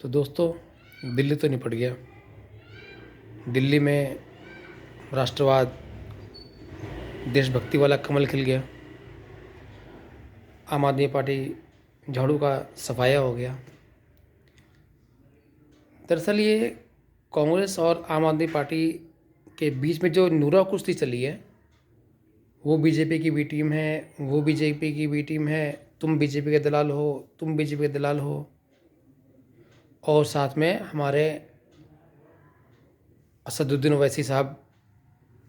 तो दोस्तों, दिल्ली तो निपट गया। दिल्ली में राष्ट्रवाद, देशभक्ति वाला कमल खिल गया। आम आदमी पार्टी झाड़ू का सफाया हो गया। दरअसल ये कांग्रेस और आम आदमी पार्टी के बीच में जो नूरा कुश्ती चली है, वो बीजेपी की बी टीम है, वो बीजेपी की बी टीम है, तुम बीजेपी के दलाल हो, तुम बीजेपी के दलाल हो, और साथ में हमारे असदुद्दीन ओवैसी साहब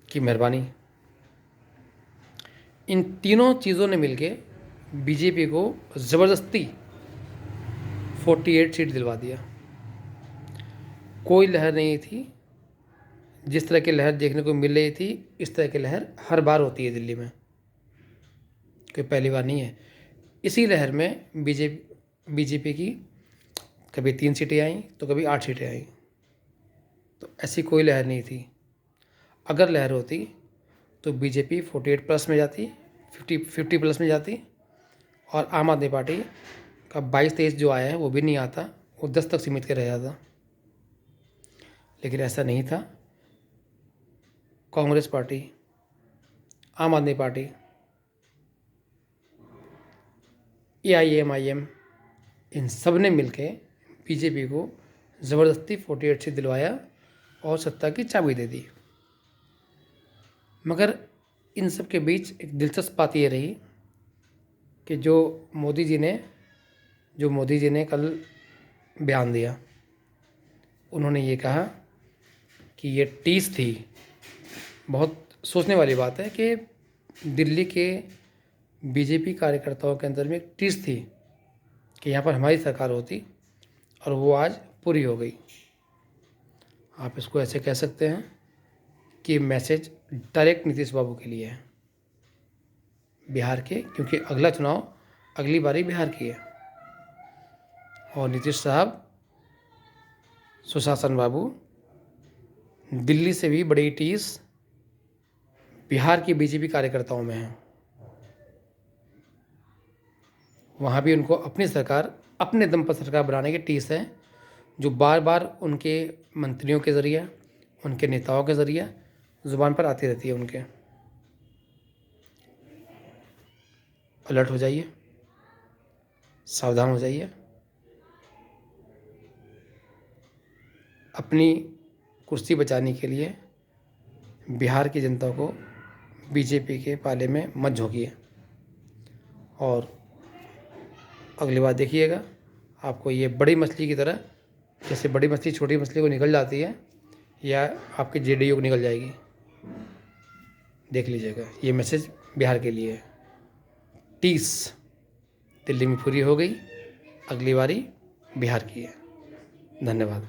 की मेहरबानी। इन तीनों चीज़ों ने मिलके बीजेपी को ज़बरदस्ती 48 सीट दिलवा दिया। कोई लहर नहीं थी, जिस तरह की लहर देखने को मिल रही थी इस तरह की लहर हर बार होती है दिल्ली में, कोई पहली बार नहीं है। इसी लहर में बीजेपी की कभी 3 सीटें आईं तो कभी 8 सीटें आईं। तो ऐसी कोई लहर नहीं थी। अगर लहर होती तो बीजेपी 48 प्लस में जाती, 50 प्लस में जाती, और आम आदमी पार्टी का 22-23 जो आया है वो भी नहीं आता, वो 10 तक सीमित के रह जाता। लेकिन ऐसा नहीं था। कांग्रेस पार्टी, आम आदमी पार्टी, AIMIM, इन सब ने मिलके बीजेपी को ज़बरदस्ती 48 सीट दिलवाया और सत्ता की चाबी दे दी। मगर इन सब के बीच एक दिलचस्प बात ये रही कि जो मोदी जी ने कल बयान दिया, उन्होंने ये कहा कि ये टीस थी। बहुत सोचने वाली बात है कि दिल्ली के बीजेपी कार्यकर्ताओं के अंदर में एक टीस थी कि यहाँ पर हमारी सरकार होती, और वो आज पूरी हो गई। आप इसको ऐसे कह सकते हैं कि मैसेज डायरेक्ट नीतीश बाबू के लिए है, बिहार के, क्योंकि अगला चुनाव अगली बारी बिहार की है। और नीतीश साहब, सुशासन बाबू, दिल्ली से भी बड़ी टीस बिहार की बीजेपी कार्यकर्ताओं में है। वहाँ भी उनको अपनी सरकार, अपने दम पर सरकार बनाने की टीस है, जो बार बार उनके मंत्रियों के ज़रिए, उनके नेताओं के ज़रिए ज़ुबान पर आती रहती है उनके। अलर्ट हो जाइए, सावधान हो जाइए। अपनी कुर्सी बचाने के लिए बिहार की जनता को बीजेपी के पाले में मत झोंकिए। और अगली बार देखिएगा, आपको ये बड़ी मछली की तरह, जैसे बड़ी मछली छोटी मछली को निकल जाती है, या आपके JDU को निकल जाएगी। देख लीजिएगा, ये मैसेज बिहार के लिए है। टीस दिल्ली में पूरी हो गई, अगली बारी बिहार की है। धन्यवाद।